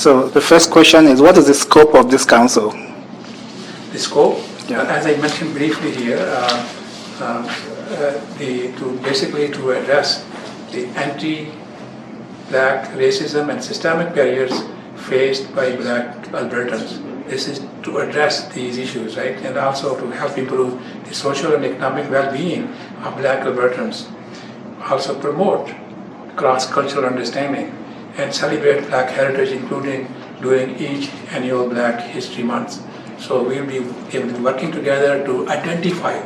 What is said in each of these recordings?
So the first question is, what is the scope of this council? The scope, Yeah. as I mentioned briefly here, to address the anti-Black racism and systemic barriers faced by Black Albertans. This is to address these issues, right, and also to help improve the social and economic well-being of Black Albertans. Also promote cross-cultural understanding and celebrate Black heritage, including during each annual Black History Month. So we'll be working together to identify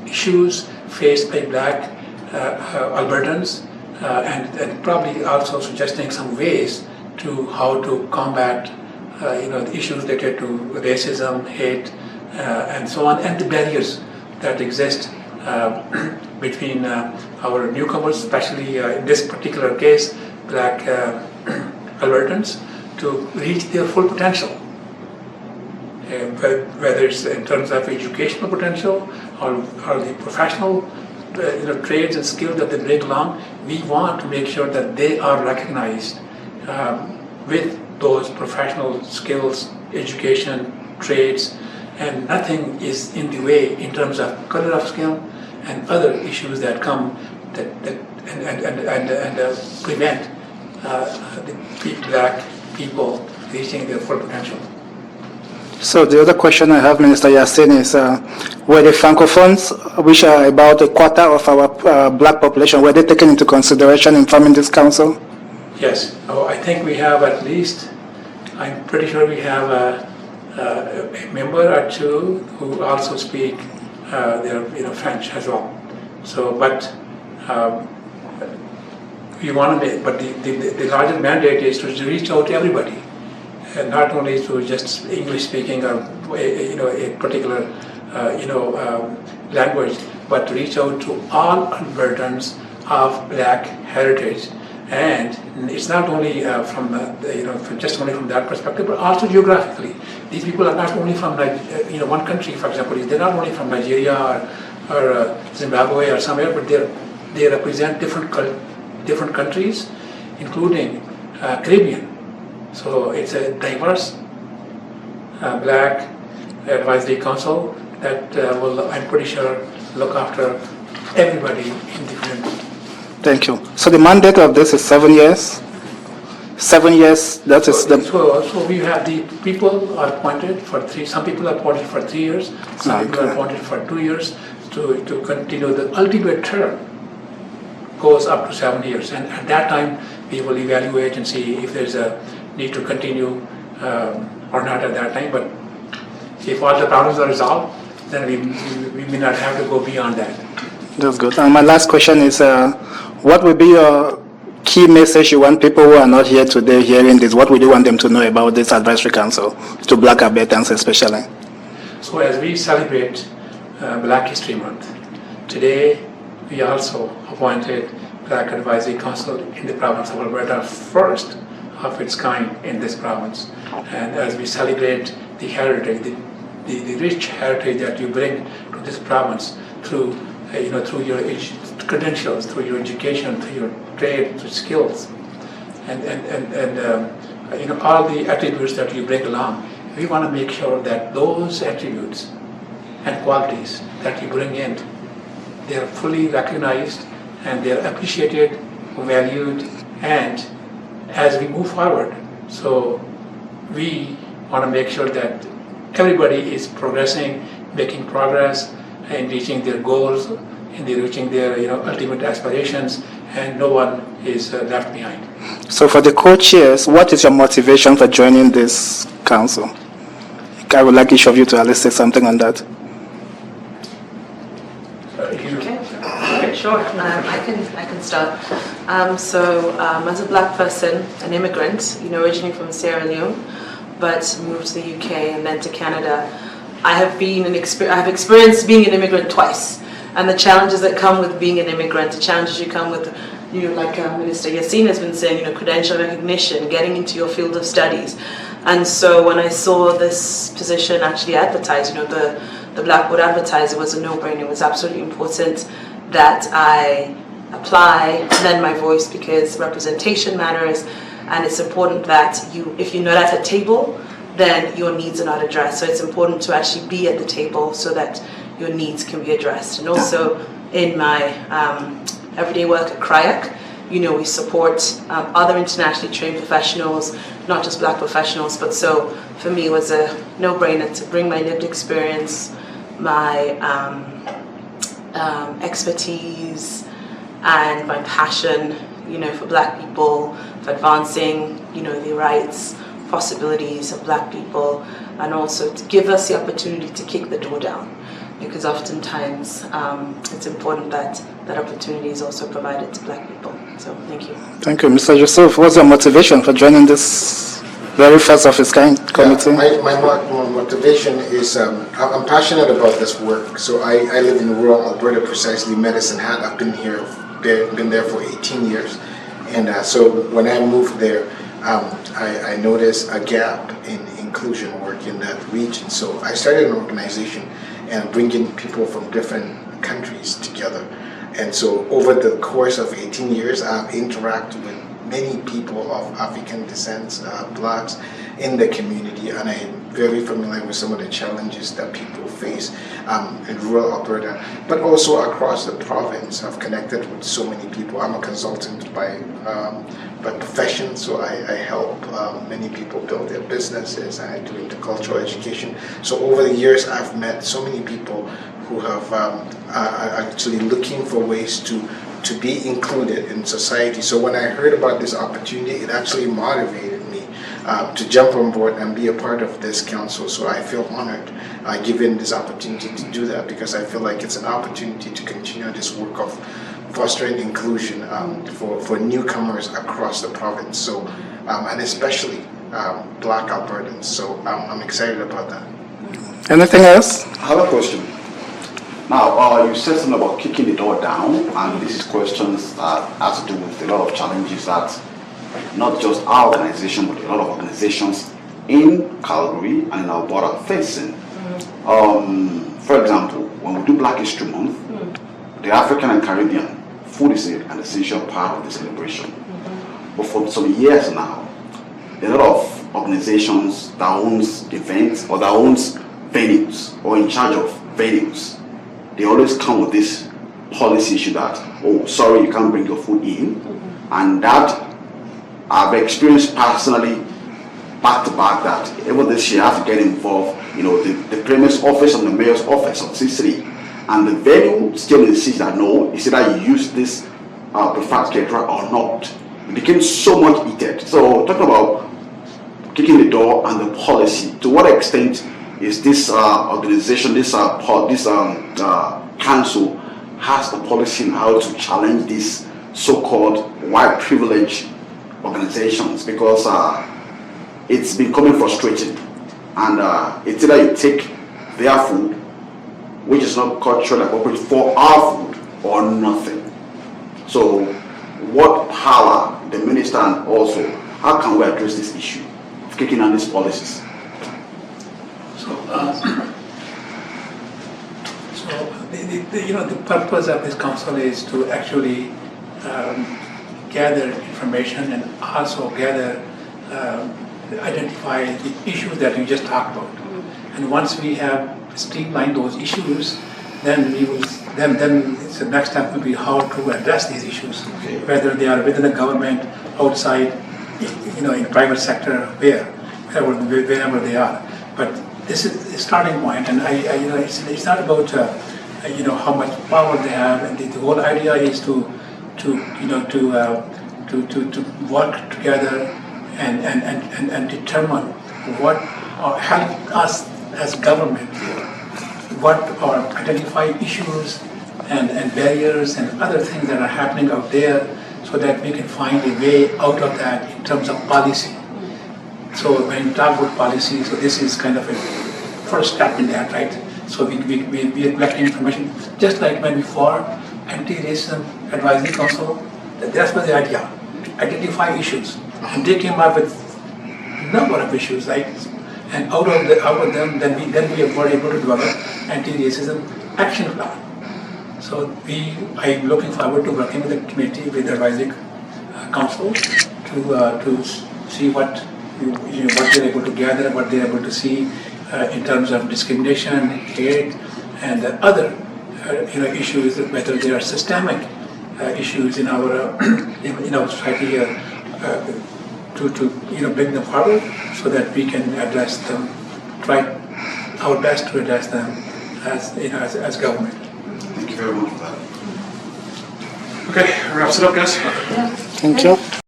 issues faced by Black Albertans and probably also suggesting some ways to how to combat the issues related to racism, hate, and so on, and the barriers that exist between our newcomers, especially in this particular case, Black Albertans, to reach their full potential. Whether it's in terms of educational potential or the professional trades and skills that they bring along, we want to make sure that they are recognized with those professional skills, education, trades, and nothing is in the way in terms of color of skin and other issues that come and prevent the Black people reaching their full potential. So the other question I have, Minister Yaseen, is were the Francophones, which are about a quarter of our Black population, were they taken into consideration in forming this council? Yes, I think we have at least, I'm pretty sure we have a member or two who also speak French as well. So, but we want to make, but the larger mandate is to reach out to everybody. And not only to just English speaking or a particular language, but to reach out to all Albertans of Black heritage. And it's not only just only from that perspective, but also geographically. These people are not only from one country, for example. They're not only from Nigeria or Zimbabwe or somewhere, but they represent different countries, including Caribbean. So it's a diverse Black Advisory Council that will, I'm pretty sure, look after everybody in different. Thank you. So the mandate of this is 7 years? 7 years, that is the... So we have the people are appointed for 3, some people are appointed for 3 years, some people are appointed for 2 years to continue. The ultimate term goes up to 7 years, and at that time we will evaluate and see if there's a need to continue or not at that time. But if all the problems are resolved, then we may not have to go beyond that. That's good. And my last question is, what will be your key message you want people who are not here today hearing this? What would you want them to know about this advisory council, to Black Albertans especially? So as we celebrate Black History Month, today we also appointed Black Advisory Council in the province of Alberta, first of its kind in this province. And as we celebrate the heritage, the rich heritage that you bring to this province through through your credentials, through your education, through your trade, through skills, and all the attributes that you bring along, we want to make sure that those attributes and qualities that you bring in, they are fully recognized and they are appreciated, valued, and as we move forward, so we want to make sure that everybody is progressing, making progress, and reaching their goals, and reaching their ultimate aspirations, and no one is left behind. So for the co-chairs, what is your motivation for joining this council? I would like each of you to at least say something on that. Okay, sure. I can start. As a Black person, an immigrant, originally from Sierra Leone, but moved to the UK and then to Canada, I have experienced being an immigrant twice, and the challenges that come with being an immigrant, the challenges you come with, like Minister Yaseen has been saying, credential recognition, getting into your field of studies. And so when I saw this position actually advertised, the Blackboard advertised, it was a no-brainer. It was absolutely important that I apply, lend my voice, because representation matters. and it's important that if you're not at a table, then your needs are not addressed. So it's important to actually be at the table so that your needs can be addressed. And also in my everyday work at CRIAC, we support other internationally trained professionals, not just Black professionals, but so for me it was a no-brainer to bring my lived experience, my expertise, and my passion, for Black people, for advancing, the rights, possibilities of Black people, and also to give us the opportunity to kick the door down. Because oftentimes it's important that that opportunity is also provided to Black people. So thank you. Thank you. Mr. Yusuf, what's your motivation for joining this very first of its kind committee? My motivation is I'm passionate about this work. So I live in rural Alberta, precisely Medicine Hat. I've been there for 18 years. And so when I moved there, I noticed a gap in inclusion work in that region. So I started an organization and bringing people from different countries together. And so over the course of 18 years, I've interacted with many people of African descent, Blacks in the community, and I'm very familiar with some of the challenges that people face in rural Alberta, but also across the province. I've connected with so many people. I'm a consultant by profession, so I help many people build their businesses, and I do intercultural education. So over the years, I've met so many people who have are actually looking for ways to be included in society. So when I heard about this opportunity, it actually motivated me to jump on board and be a part of this council. So I feel honored given this opportunity to do that, because I feel like it's an opportunity to continue this work of fostering inclusion for newcomers across the province. So and especially Black Albertans. So I'm excited about that. Anything else? I have a question. Now, you said something about kicking the door down, and this is questions that has to do with a lot of challenges that not just our organization, but a lot of organizations in Calgary and in Alberta are facing. For example, when we do Black History Month, the African and Caribbean food is an essential part of the celebration. But for some years now, a lot of organizations that owns events or that owns venues or in charge of venues, they always come with this policy issue that, oh, sorry, you can't bring your food in. And that I've experienced personally back to back that even this year I have to get involved, the Premier's office and the Mayor's office of C3. And the venue still insists that no, it's either you use this preferred caterer or not. It became so much heated. So talking about kicking the door and the policy, to what extent is this organization, this council has a policy on how to challenge these so-called white privilege organizations? Because it's becoming frustrating, and it's either you take their food, which is not culturally appropriate for our food, or nothing. So what power the minister, and also how can we address this issue of kicking on these policies? The purpose of this council is to actually gather information and also identify the issues that we just talked about. And once we have streamlined those issues, then the next step will be how to address these issues, whether they are within the government, outside, in private sector, wherever they are. But this is a starting point, and it's not about how much power they have, and the whole idea is to work together and determine what or help us as government, what or identify issues and barriers and other things that are happening out there, so that we can find a way out of that in terms of policy. So when you talk about policy, so this is kind of a first step in that, right? So we are collecting information, just like when we formed Anti-Racism Advisory Council. That's what the idea, identify issues, and they came up with a number of issues, right? And out of them, then we were able to develop anti-racism action plan. So I'm looking forward to working with the committee, with the advisory council, to see what what they're able to gather, what they're able to see in terms of discrimination, hate, and other issues, whether they are systemic issues in our in our society here, to bring them forward so that we can address them, try our best to address them as government. Thank you very much for that. Okay, wraps it up, guys. Thank you.